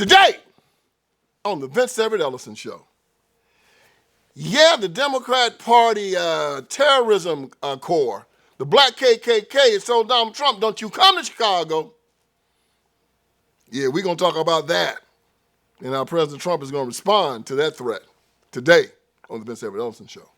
Today, on the Everett Ellison Show, yeah, the Democrat Party terrorism corps, the black KKK, is told Donald Trump, don't you come to Chicago. Yeah, we're going to talk about that. And how President Trump is going to respond to that threat today on the Everett Ellison Show.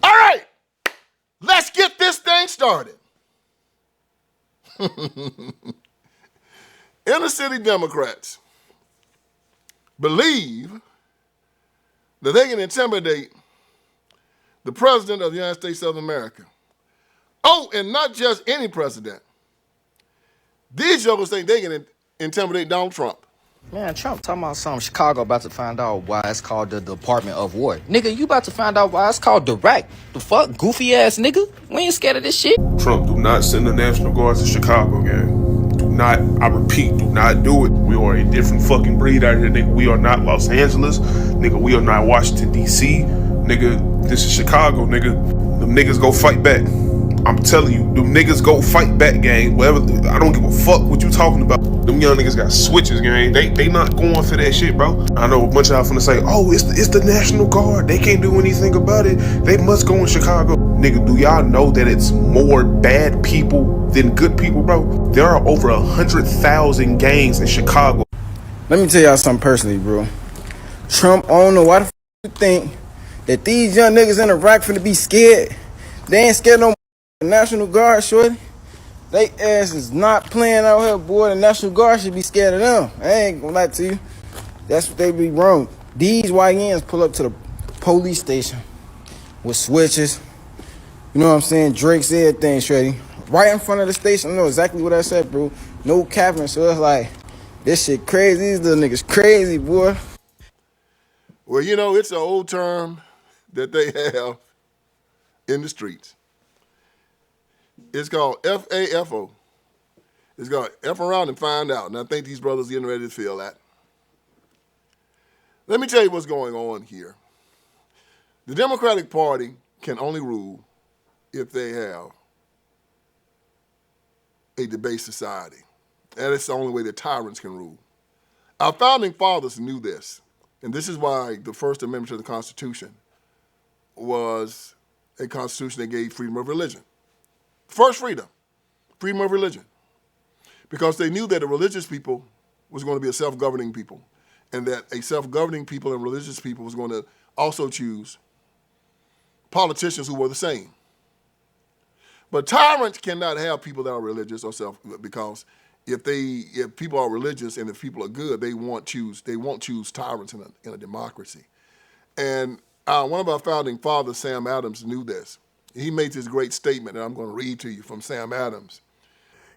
All right, let's get this thing started. Inner city Democrats believe that they can intimidate the president of the United States of America. Oh, and not just any president. These jokers think they can intimidate Donald Trump. Man, Trump talking about something. Chicago about to find out why it's called the Department of War. Nigga, you about to find out why it's called Direct. The fuck? Goofy ass nigga? We ain't scared of this shit. Trump, do not send the National Guard to Chicago, gang. Do not, I repeat, do not do it. We are a different fucking breed out here, nigga. We are not Los Angeles. Nigga, we are not Washington, D.C. Nigga, this is Chicago, nigga. Them niggas go fight back. I'm telling you, them niggas go fight back, gang. Whatever, I don't give a fuck what you talking about. Them young niggas got switches, gang. They not going for that shit, bro. I know a bunch of y'all finna say, oh, it's the National Guard. They can't do anything about it. They must go in Chicago. Nigga, do y'all know that it's more bad people than good people, bro? There are over 100,000 gangs in Chicago. Let me tell y'all something personally, bro. Trump, I don't know why the you think that these young niggas in Iraq finna be scared. They ain't scared no more. The National Guard, shorty. They ass is not playing out here, boy. The National Guard should be scared of them. I ain't gonna lie to you. That's what they be wrong. These YNs pull up to the police station with switches. You know what I'm saying? Drakes, everything, shorty. Right in front of the station. I know exactly what I said, bro. No capping. So it's like, this shit crazy. These little niggas crazy, boy. Well, you know, it's an old term that they have in the streets. It's called FAFO. It's called F around and find out. And I think these brothers are getting ready to feel that. Let me tell you what's going on here. The Democratic Party can only rule if they have a debased society. And it's the only way that tyrants can rule. Our founding fathers knew this. And this is why the First Amendment to the Constitution was a constitution that gave freedom of religion. First freedom of religion. Because they knew that a religious people was going to be a self-governing people, and that a self-governing people and religious people was going to also choose politicians who were the same. But tyrants cannot have people that are religious or because if people are religious and if people are good, they won't choose tyrants in a democracy. And one of our founding fathers, Sam Adams, knew this. He made this great statement, and I'm going to read to you from Sam Adams.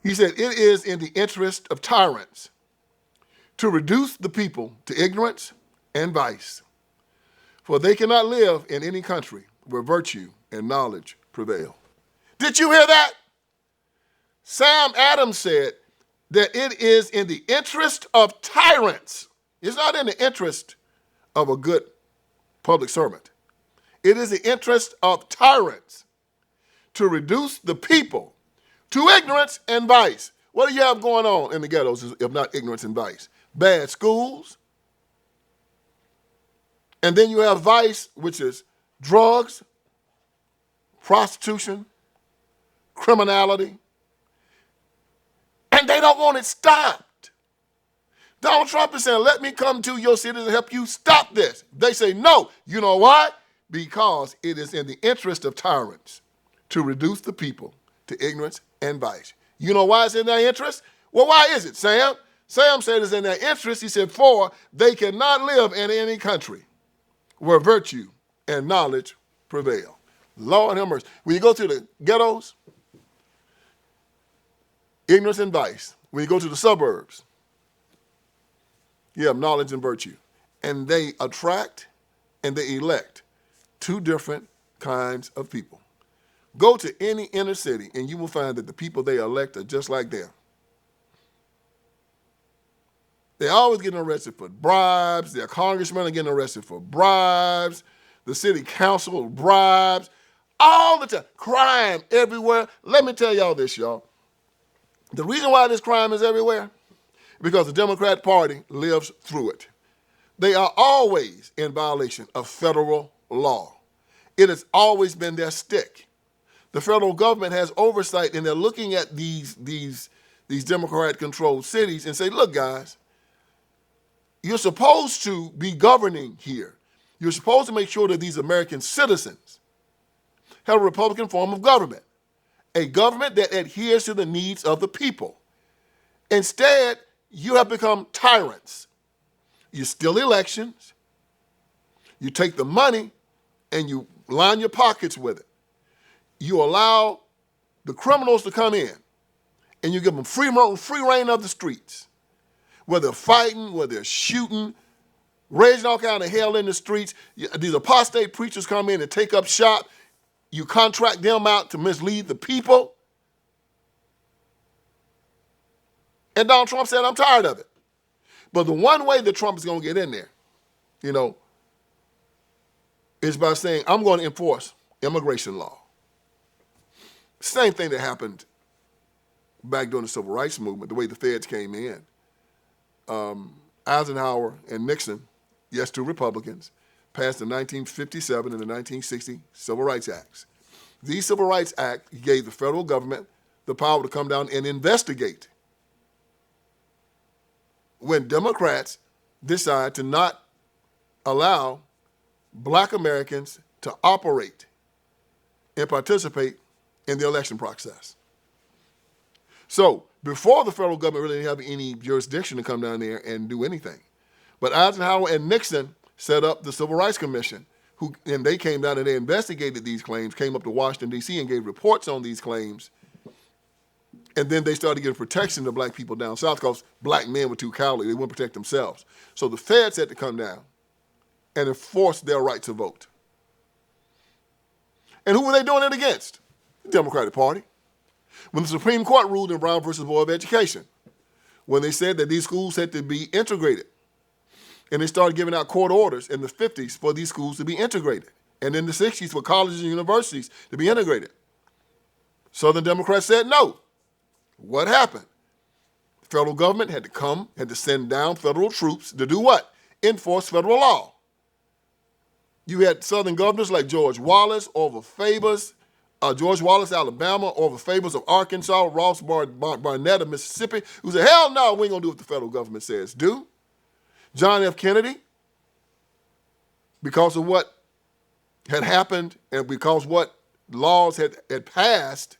He said, "It is in the interest of tyrants to reduce the people to ignorance and vice, for they cannot live in any country where virtue and knowledge prevail." Did you hear that? Sam Adams said that it is in the interest of tyrants. It's not in the interest of a good public servant. It is the interest of tyrants to reduce the people to ignorance and vice. What do you have going on in the ghettos if not ignorance and vice? Bad schools. And then you have vice, which is drugs, prostitution, criminality. And they don't want it stopped. Donald Trump is saying, let me come to your cities and help you stop this. They say no. You know why? Because it is in the interest of tyrants to reduce the people to ignorance and vice. You know why it's in their interest? Well, why is it, Sam? Sam said it's in their interest. He said, for they cannot live in any country where virtue and knowledge prevail. Lord have mercy. When you go to the ghettos, ignorance and vice. When you go to the suburbs, you have knowledge and virtue. And they attract and they elect two different kinds of people. Go to any inner city and you will find that the people they elect are just like them. They're always getting arrested for bribes. Their congressmen are getting arrested for bribes. The city council bribes. All the time. Crime everywhere. Let me tell y'all this, y'all. The reason why this crime is everywhere, because the Democrat Party lives through it. They are always in violation of federal law. It has always been their stick. The federal government has oversight, and they're looking at these Democrat-controlled cities and say, look, guys, you're supposed to be governing here. You're supposed to make sure that these American citizens have a Republican form of government, a government that adheres to the needs of the people. Instead, you have become tyrants. You steal elections, you take the money, and you line your pockets with it. You allow the criminals to come in, and you give them free reign of the streets, where they're fighting, where they're shooting, raising all kind of hell in the streets. These apostate preachers come in and take up shop. You contract them out to mislead the people. And Donald Trump said, I'm tired of it. But the one way that Trump is going to get in there, is by saying, I'm going to enforce immigration law. Same thing that happened back during the Civil Rights Movement, the way the feds came in. Eisenhower and Nixon, yes, two Republicans, passed the 1957 and the 1960 Civil Rights Acts. These Civil Rights Act gave the federal government the power to come down and investigate when Democrats decide to not allow black Americans to operate and participate in the election process. So before, the federal government really didn't have any jurisdiction to come down there and do anything. But Eisenhower and Nixon set up the Civil Rights Commission, and they came down and they investigated these claims, came up to Washington, D.C., and gave reports on these claims. And then they started giving protection to black people down south because black men were too cowardly. They wouldn't protect themselves. So the feds had to come down and enforce their right to vote. And who were they doing it against? The Democratic Party. When the Supreme Court ruled in Brown versus Board of Education, when they said that these schools had to be integrated, and they started giving out court orders in the 50s for these schools to be integrated, and in the 60s for colleges and universities to be integrated. Southern Democrats said no. What happened? The federal government had to send down federal troops to do what? Enforce federal law. You had Southern governors like George Wallace, Orville Favors, George Wallace, Alabama, Orville Favors of Arkansas, Ross Barnett of Mississippi, who said, hell no, we ain't gonna do what the federal government says do. John F. Kennedy, because of what had happened and because what laws had passed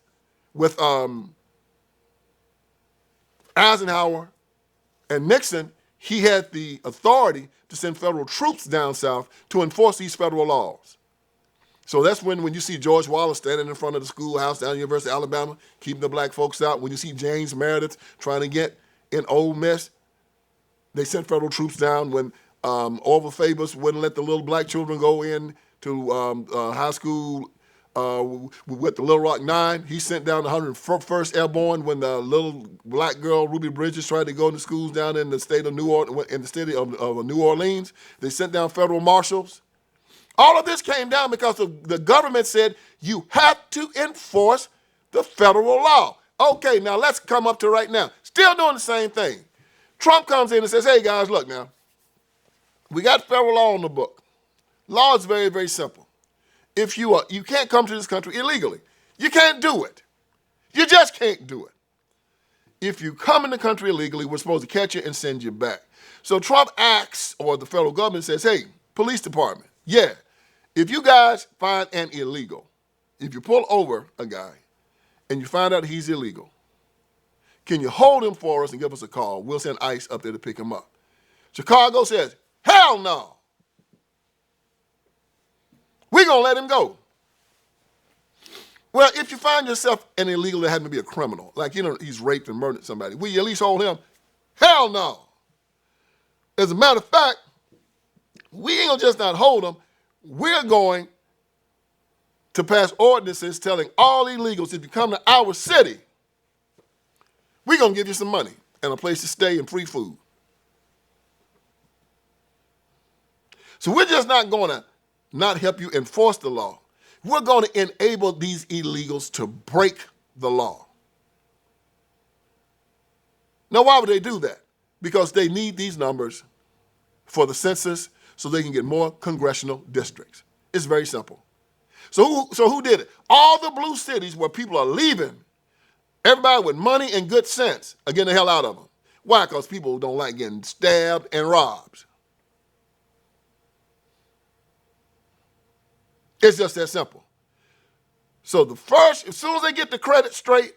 with Eisenhower and Nixon, he had the authority to send federal troops down south to enforce these federal laws. So that's when you see George Wallace standing in front of the schoolhouse down at the University of Alabama, keeping the black folks out. When you see James Meredith trying to get in Ole Miss, they sent federal troops down. When Orville Favors wouldn't let the little black children go in to high school with the Little Rock Nine, he sent down the 101st Airborne when the little black girl, Ruby Bridges, tried to go into schools down in the state of New Orleans. They sent down federal marshals. All of this came down because the government said you have to enforce the federal law. Okay, now let's come up to right now. Still doing the same thing. Trump comes in and says, hey guys, look now, we got federal law on the book. Law is very, very simple. If you can't come to this country illegally. You can't do it. You just can't do it. If you come in the country illegally, we're supposed to catch you and send you back. So Trump acts, or the federal government says, hey, police department, yeah, if you guys find an illegal, if you pull over a guy and you find out he's illegal, can you hold him for us and give us a call? We'll send ICE up there to pick him up. Chicago says, hell no. We're going to let him go. Well, if you find yourself an illegal that happened to be a criminal, like, he's raped and murdered somebody, will you at least hold him? Hell no. As a matter of fact, we ain't going to just not hold him. We're going to pass ordinances telling all illegals, if you come to our city, we're going to give you some money and a place to stay and free food. So we're just not going to not help you enforce the law. We're going to enable these illegals to break the law. Now, why would they do that? Because they need these numbers for the census so they can get more congressional districts. It's very simple. So who did it? All the blue cities where people are leaving, everybody with money and good sense are getting the hell out of them. Why? Because people don't like getting stabbed and robbed. It's just that simple. So as soon as they get the credit straight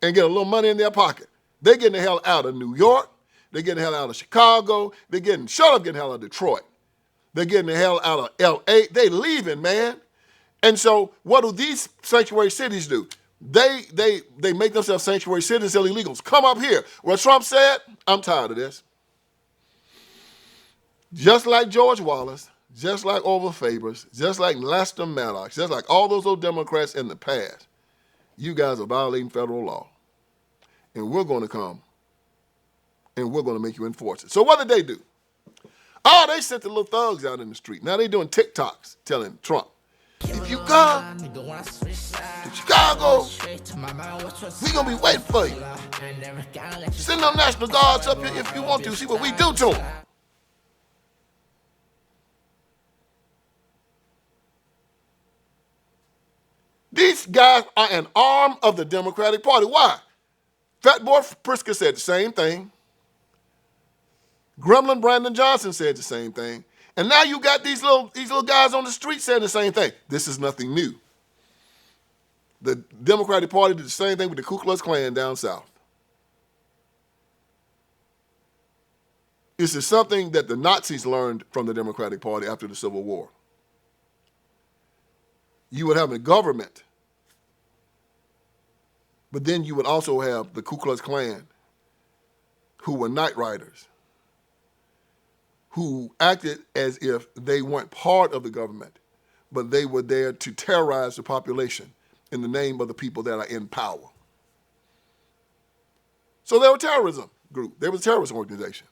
and get a little money in their pocket, they're getting the hell out of New York. They're getting the hell out of Chicago. They're getting the hell out of Detroit. They're getting the hell out of L.A. They leaving, man. And so what do these sanctuary cities do? They make themselves sanctuary cities, illegals. Come up here. Well, Trump said, I'm tired of this. Just like George Wallace, just like Orville Fabers, just like Lester Maddox, just like all those old Democrats in the past, you guys are violating federal law. And we're going to come and we're going to make you enforce it. So what did they do? Oh, they sent the little thugs out in the street. Now they're doing TikToks telling Trump, if you come to Chicago, we're going to be waiting for you. Send them National Guards up here if you want to. See what we do to them. These guys are an arm of the Democratic Party. Why? Fat Boy Pritzker said the same thing. Gremlin Brandon Johnson said the same thing. And now you got these little guys on the street saying the same thing. This is nothing new. The Democratic Party did the same thing with the Ku Klux Klan down south. This is something that the Nazis learned from the Democratic Party after the Civil War. You would have a government, but then you would also have the Ku Klux Klan, who were night riders, who acted as if they weren't part of the government, but they were there to terrorize the population in the name of the people that are in power. So they were a terrorism group. They were a terrorist organization.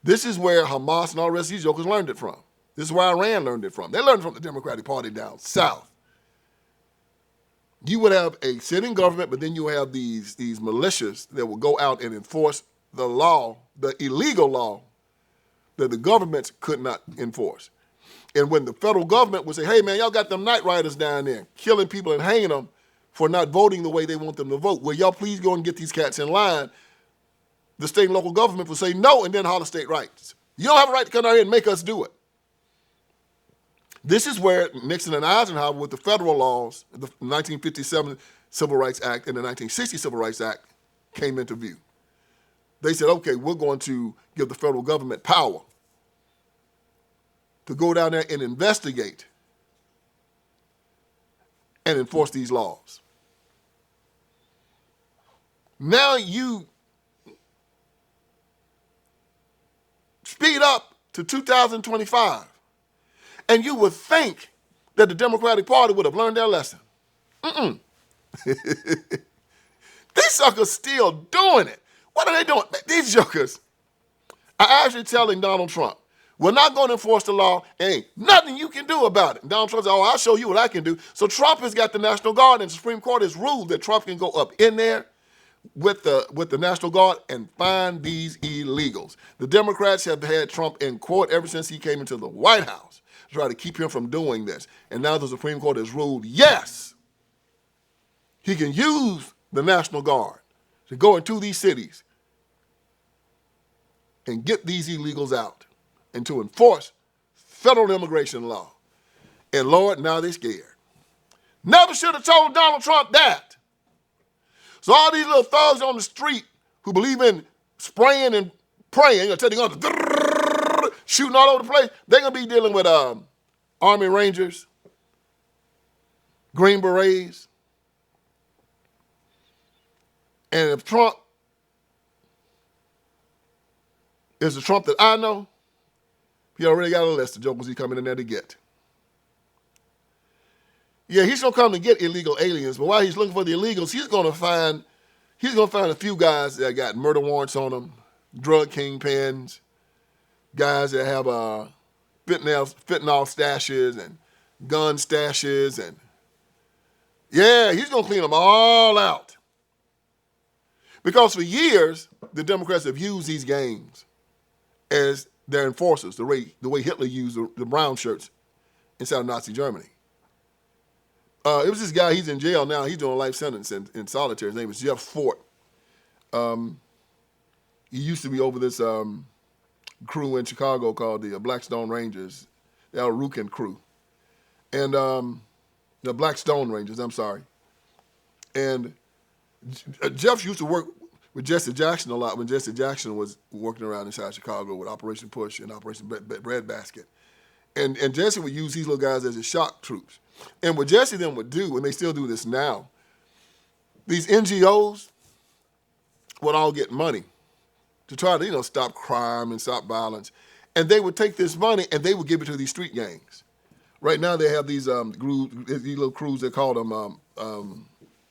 This is where Hamas and all the rest of these jokers learned it from. This is where Iran learned it from. They learned from the Democratic Party down south. You would have a sitting government, but then you have these militias that will go out and enforce the law, the illegal law, that the governments could not enforce. And when the federal government would say, hey, man, y'all got them night riders down there killing people and hanging them for not voting the way they want them to vote, well, y'all please go and get these cats in line. The state and local government would say no and then holler state rights. You don't have a right to come down here and make us do it. This is where Nixon and Eisenhower, with the federal laws, the 1957 Civil Rights Act and the 1960 Civil Rights Act, came into view. They said, okay, we're going to give the federal government power to go down there and investigate and enforce these laws. Now you speed up to 2025, and you would think that the Democratic Party would have learned their lesson. These suckers still doing it. What are they doing? These jokers are actually telling Donald Trump, we're not going to enforce the law. Ain't nothing you can do about it. And Donald Trump says, oh, I'll show you what I can do. So Trump has got the National Guard, and the Supreme Court has ruled that Trump can go up in there with the National Guard and find these illegals. The Democrats have had Trump in court ever since he came into the White House to try to keep him from doing this. And now the Supreme Court has ruled, yes, he can use the National Guard to go into these cities and get these illegals out and to enforce federal immigration law. And Lord, now they're scared. Never should have told Donald Trump that. So all these little thugs on the street who believe in spraying and praying, shooting all over the place, they're going to be dealing with Army Rangers, Green Berets. And if Trump is the Trump that I know, he already got a list of jokers he's coming in there to get. Yeah, he's gonna come to get illegal aliens, but while he's looking for the illegals, he's gonna find a few guys that got murder warrants on them, drug kingpins, guys that have fentanyl stashes and gun stashes, and yeah, he's gonna clean them all out. Because for years, the Democrats have used these gangs as their enforcers, the way Hitler used the brown shirts inside of Nazi Germany. It was this guy, he's in jail now, he's doing a life sentence in solitary. His name is Jeff Fort. He used to be over this crew in Chicago called the Blackstone Rangers, the Al Rukin crew. And the Blackstone Rangers, I'm sorry. And Jeff used to work with Jesse Jackson a lot when Jesse Jackson was working around inside Chicago with Operation Push and Operation Breadbasket. And Jesse would use these little guys as his shock troops. And what Jesse then would do, and they still do this now, these NGOs would all get money to try to, stop crime and stop violence. And they would take this money and they would give it to these street gangs. Right now they have these little crews, they call them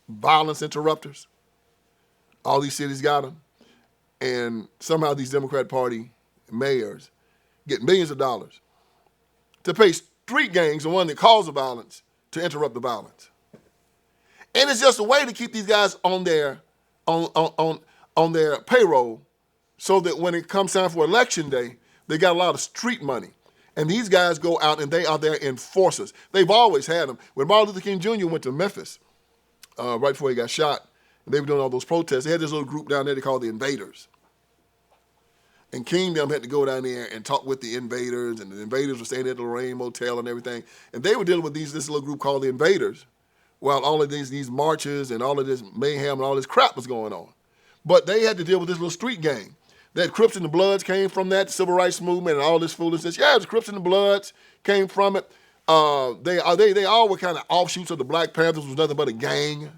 violence interrupters. All these cities got them. And somehow these Democrat Party mayors get millions of dollars to pay street gangs, the one that cause the violence, to interrupt the violence. And it's just a way to keep these guys on their payroll so that when it comes time for election day, they got a lot of street money. And these guys go out and they are their enforcers. They've always had them. When Martin Luther King Jr. went to Memphis, right before he got shot, and they were doing all those protests, they had this little group down there they called the Invaders. And King them had to go down there and talk with the Invaders, and the Invaders were staying at the Lorraine Motel and everything. And they were dealing with this little group called the Invaders, while all of these marches and all of this mayhem and all this crap was going on. But they had to deal with this little street gang. That Crips and the Bloods came from that civil rights movement and all this foolishness. Yeah, the Crips and the Bloods came from it. They all were kind of offshoots of the Black Panthers, was nothing but a gang.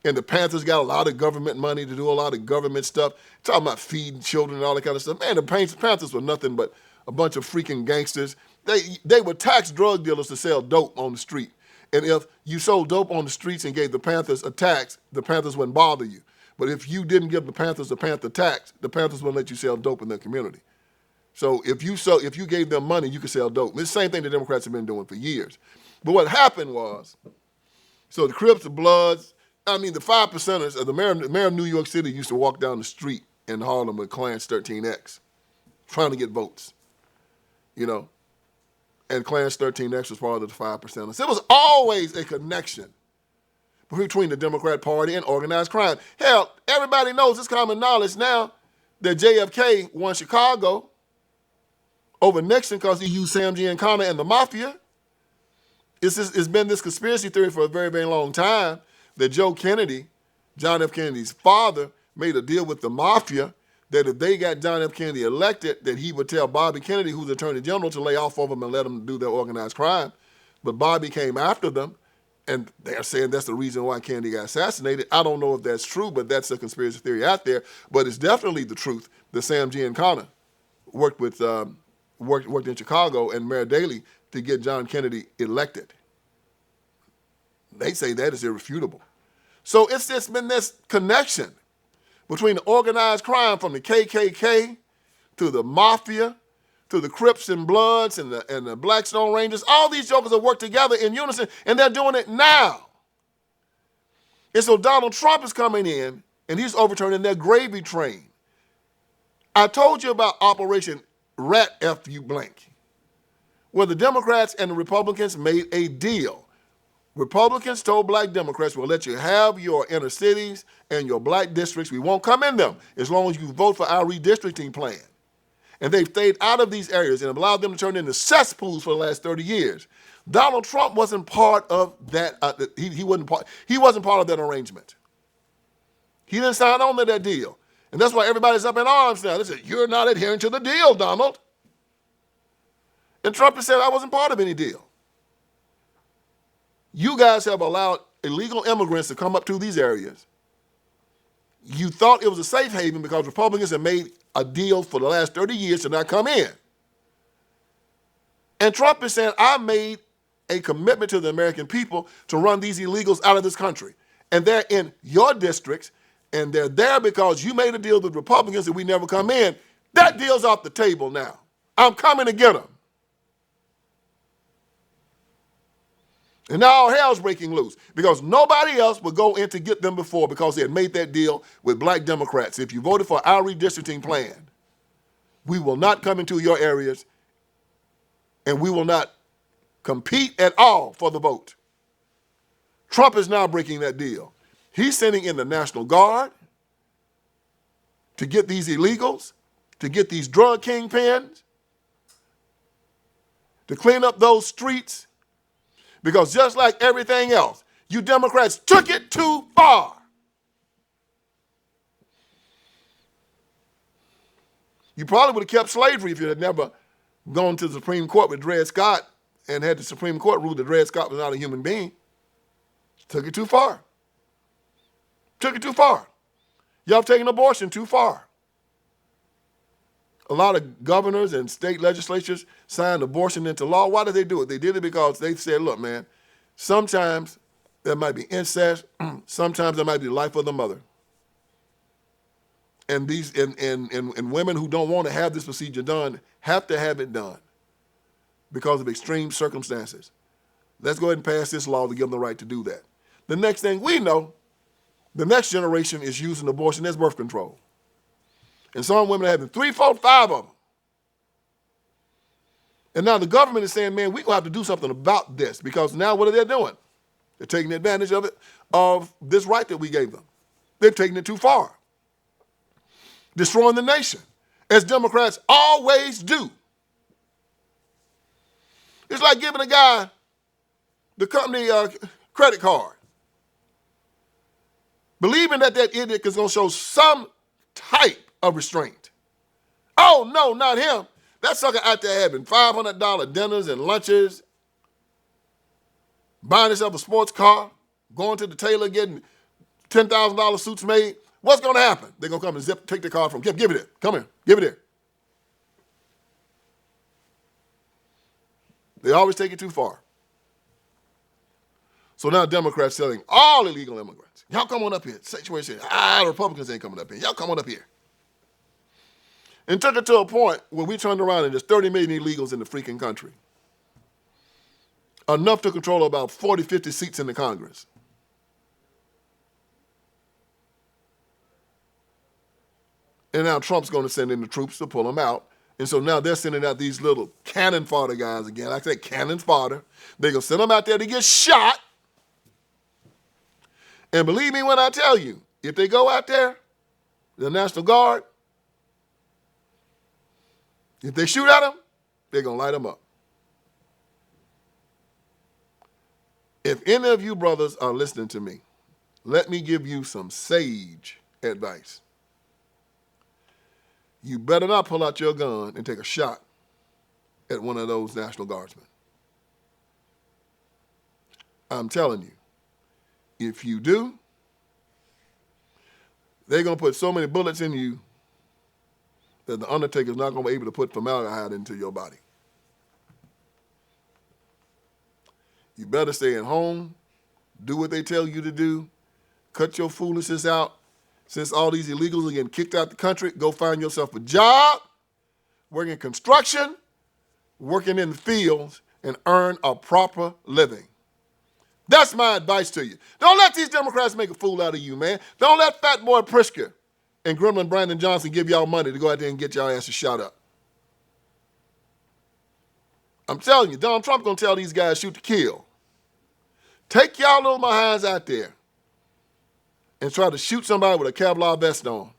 And the Panthers got a lot of government money to do a lot of government stuff. Talking about feeding children and all that kind of stuff. Man, the Panthers were nothing but a bunch of freaking gangsters. They would tax drug dealers to sell dope on the street. And if you sold dope on the streets and gave the Panthers a tax, the Panthers wouldn't bother you. But if you didn't give the Panthers a Panther tax, the Panthers wouldn't let you sell dope in their community. So if you gave them money, you could sell dope. It's the same thing the Democrats have been doing for years. But what happened was, so the Crips, the Bloods, the 5%ers, the mayor of New York City used to walk down the street in Harlem with Clarence 13X, trying to get votes, And Clarence 13X was part of the 5%ers. There was always a connection between the Democrat Party and organized crime. Hell, everybody knows, it's common knowledge now that JFK won Chicago over Nixon because he used Sam Giancana and the mafia. It's been this conspiracy theory for a very, very long time that Joe Kennedy, John F. Kennedy's father, made a deal with the mafia that if they got John F. Kennedy elected, that he would tell Bobby Kennedy, who's Attorney General, to lay off of them and let them do their organized crime. But Bobby came after them, and they're saying that's the reason why Kennedy got assassinated. I don't know if that's true, but that's a conspiracy theory out there. But it's definitely the truth that Sam Giancana worked in Chicago and Mayor Daley to get John Kennedy elected. They say that is irrefutable. So it's just been this connection between the organized crime from the KKK to the mafia to the Crips and Bloods and the Blackstone Rangers. All these jokers have worked together in unison, and they're doing it now. And so Donald Trump is coming in, and he's overturning their gravy train. I told you about Operation Rat F You Blank, where the Democrats and the Republicans made a deal. Republicans told black Democrats, we'll let you have your inner cities and your black districts. We won't come in them as long as you vote for our redistricting plan. And they've stayed out of these areas and allowed them to turn into cesspools for the last 30 years. Donald Trump wasn't part of that. He wasn't part of that arrangement. He didn't sign on to that deal. And that's why everybody's up in arms now. They said, you're not adhering to the deal, Donald. And Trump has said, I wasn't part of any deal. You guys have allowed illegal immigrants to come up to these areas. You thought it was a safe haven because Republicans have made a deal for the last 30 years to not come in. And Trump is saying, I made a commitment to the American people to run these illegals out of this country. And they're in your districts, and they're there because you made a deal with Republicans that we never come in. That deal's off the table now. I'm coming to get them. And now all hell's breaking loose because nobody else would go in to get them before because they had made that deal with black Democrats. If you voted for our redistricting plan, we will not come into your areas and we will not compete at all for the vote. Trump is now breaking that deal. He's sending in the National Guard to get these illegals, to get these drug kingpins, to clean up those streets, because just like everything else, you Democrats took it too far. You probably would have kept slavery if you had never gone to the Supreme Court with Dred Scott and had the Supreme Court rule that Dred Scott was not a human being. Took it too far. Took it too far. Y'all have taken abortion too far. A lot of governors and state legislatures signed abortion into law. Why did they do it? They did it because they said, look, man, sometimes there might be incest, sometimes there might be the life of the mother. And these and women who don't want to have this procedure done have to have it done because of extreme circumstances. Let's go ahead and pass this law to give them the right to do that. The next thing we know, the next generation is using abortion as birth control. And some women are having 3, 4, 5 of them. And now the government is saying, man, we're going to have to do something about this because now what are they doing? They're taking advantage of it, of this right that we gave them. They're taking it too far. Destroying the nation, as Democrats always do. It's like giving a guy the company credit card, believing that that idiot is going to show some type of restraint. Oh, no, not him. That sucker out there having $500 dinners and lunches, buying himself a sports car, going to the tailor, getting $10,000 suits made. What's going to happen? They're going to come and take the car from him. Give it here. Come here. Give it here. They always take it too far. So now Democrats telling all illegal immigrants, y'all come on up here. Situation, Republicans ain't coming up here. Y'all come on up here. And took it to a point where we turned around and there's 30 million illegals in the freaking country. Enough to control about 40, 50 seats in the Congress. And now Trump's going to send in the troops to pull them out. And so now they're sending out these little cannon fodder guys again. I say cannon fodder. They're going to send them out there to get shot. And believe me when I tell you, if they go out there, the National Guard, if they shoot at them, they're going to light them up. If any of you brothers are listening to me, let me give you some sage advice. You better not pull out your gun and take a shot at one of those National Guardsmen. I'm telling you, if you do, they're going to put so many bullets in you that the Undertaker's not going to be able to put formaldehyde into your body. You better stay at home, do what they tell you to do, cut your foolishness out. Since all these illegals are getting kicked out the country, go find yourself a job, work in construction, working in the fields, and earn a proper living. That's my advice to you. Don't let these Democrats make a fool out of you, man. Don't let Fat Boy Pritzker and Gremlin Brandon Johnson give y'all money to go out there and get y'all asses shot up. I'm telling you, Donald Trump gonna tell these guys shoot to kill. Take y'all little behinds out there and try to shoot somebody with a Kevlar vest on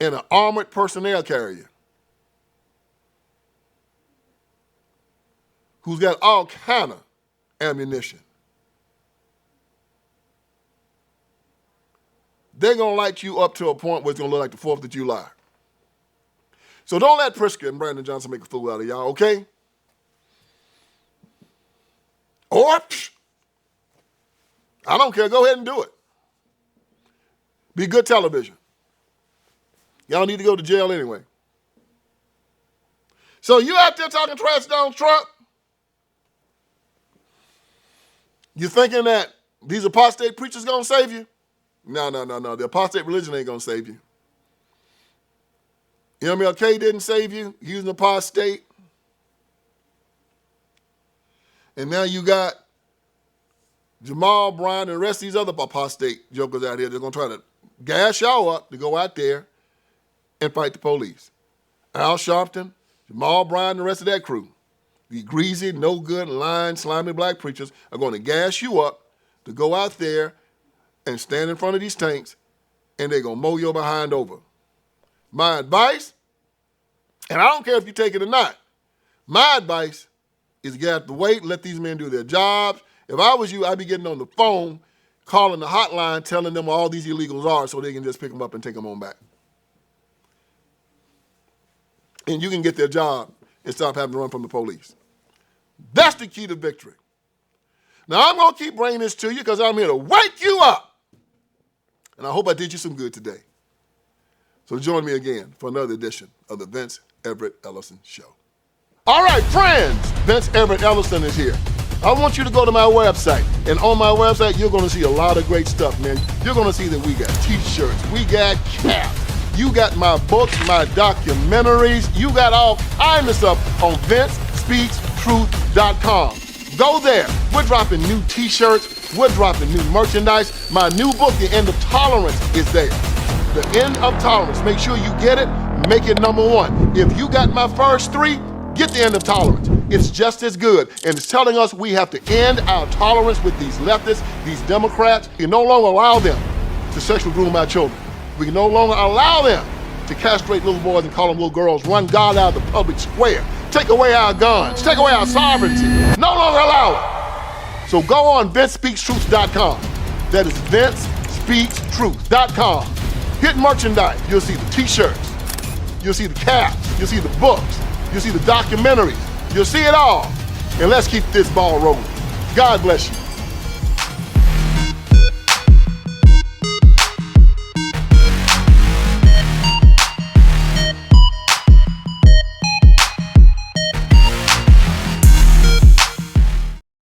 in an armored personnel carrier who's got all kind of ammunition. They're going to light you up to a point where it's going to look like the 4th of July. So don't let Pritzker and Brandon Johnson make a fool out of y'all, okay? Or, I don't care. Go ahead and do it. Be good television. Y'all need to go to jail anyway. So you out there talking trash to Donald Trump? You thinking that these apostate preachers going to save you? No. The apostate religion ain't going to save you. MLK didn't save you. He was an apostate. And now you got Jamal Bryant and the rest of these other apostate jokers out here. They're going to try to gas y'all up to go out there and fight the police. Al Sharpton, Jamal Bryant, and the rest of that crew, the greasy, no good, lying, slimy black preachers are going to gas you up to go out there and stand in front of these tanks, and they're going to mow your behind over. My advice, and I don't care if you take it or not, my advice is to get out the way, let these men do their jobs. If I was you, I'd be getting on the phone, calling the hotline, telling them where all these illegals are so they can just pick them up and take them on back. And you can get their job and stop having to run from the police. That's the key to victory. Now, I'm going to keep bringing this to you because I'm here to wake you up. And I hope I did you some good today. So join me again for another edition of the Vince Everett Ellison Show. All right, friends, Vince Everett Ellison is here. I want you to go to my website. And on my website, you're going to see a lot of great stuff, man. You're going to see that we got T-shirts, we got caps. You got my books, my documentaries. You got all kinds of stuff on VinceSpeaksTruth.com. Go there. We're dropping new T-shirts. We're dropping new merchandise. My new book, The End of Tolerance, is there. The End of Tolerance. Make sure you get it. Make it number one. If you got my first three, get The End of Tolerance. It's just as good. And it's telling us we have to end our tolerance with these leftists, these Democrats. We can no longer allow them to sexually groom our children. We can no longer allow them to castrate little boys and call them little girls, run God out of the public square, take away our guns, take away our sovereignty. No longer allow it. So go on VinceSpeaksTruth.com. That is VinceSpeaksTruth.com. Hit merchandise. You'll see the T-shirts. You'll see the caps. You'll see the books. You'll see the documentaries. You'll see it all. And let's keep this ball rolling. God bless you.